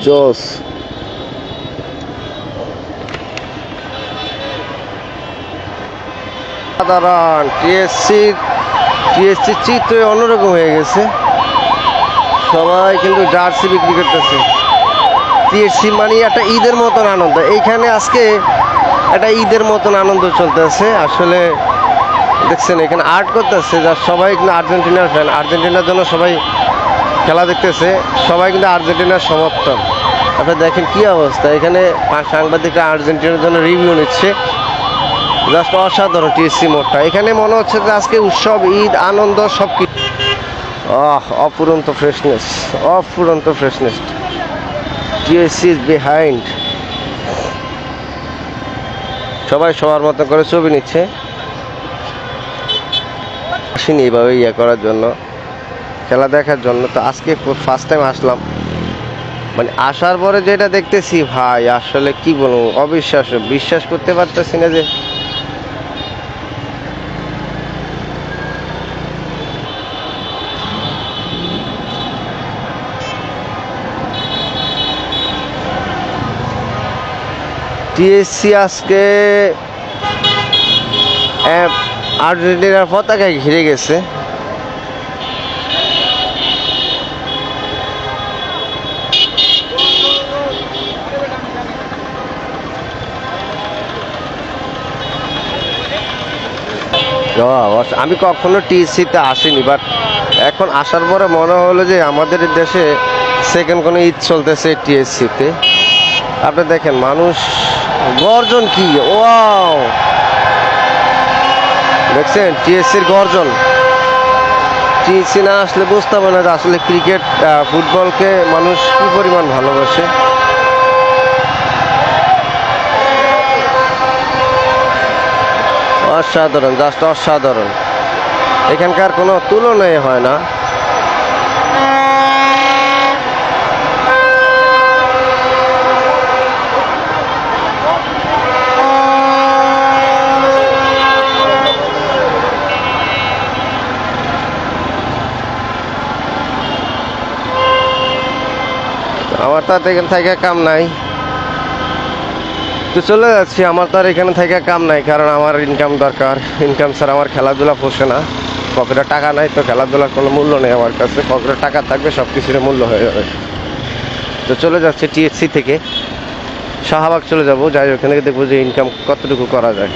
জোস সাধারণ টিএসসি চিত্র অন্যরকম হয়ে গেছে। সবাই কিন্তু জার্সি বিক্রি করতেছে। টিএসসি মানে একটা ঈদের মতন আনন্দ। এইখানে আজকে একটা ঈদের মতন আনন্দ চলতেছে। আসলে দেখছেন এখানে আর্ট করতেছে, যার সবাই কিন্তু আর্জেন্টিনার ফ্যান। আর্জেন্টিনার জন্য সবাই খেলা দেখতেছে, সবাই কিন্তু আর্জেন্টিনার সমর্থন। আপনি দেখেন কি অবস্থা, এখানে সাংবাদিকরা আর্জেন্টিনার জন্য রিভিউ নিচ্ছে। জাস্ট অসাধারণ টিএসসি মোড়টা। এখানে মনে হচ্ছে যে আজকে উৎসব, ঈদ, আনন্দ সব কিছু। অফুরন্ত ফ্রেশনেস। TSC is behind. সবাই সবার মতো করে ছবি নিচ্ছে। আসিনি এইভাবে করার জন্য, খেলা দেখার জন্য। তো আজকে ফার্স্ট টাইম আসলাম। মানে আসার পরে যেটা দেখতেছি ভাই, আসলে কি বলবো, অবিশ্বাস্য। বিশ্বাস করতে পারতেছি না যে টিএসসি আজকে আর্জেন্টিনার পতাকায় ঘিরে গেছে। আমি কখনো টিএসসিতে আসিনি, বাট এখন আসার পরে মনে হলো যে আমাদের দেশে সেকেন্ড কোনো ঈদ চলতেছে টিএসসিতে। আপনি দেখেন মানুষ গর্জন কি, ওয়াও দেখছেন টিএসসির গর্জন। টিএসসি না আসলে বুঝতে পারে না যে আসলে ক্রিকেট, ফুটবলকে মানুষ কি পরিমাণ ভালোবাসে। অসাধারণ, জাস্ট অসাধারণ। এখানকার কোনো তুলনাই হয় না। আমার তো আর এখানে থেকে কাম নাই, তো চলে যাচ্ছি। আমার তো আর এখানে থেকে কাম নাই, কারণ আমার ইনকাম দরকার। ইনকাম ছাড়া আমার খেলাধুলা পোষে না। পকেটে টাকা নাই তো খেলাধুলার কোনো মূল্য নেই আমার কাছে। পকেটে টাকা থাকবে, সব কিছুর মূল্য হয়ে যাবে। তো চলে যাচ্ছে টিএসসি থেকে শাহবাগ চলে যাব, যাই ওখানে দেখবো যে ইনকাম কতটুকু করা যায়।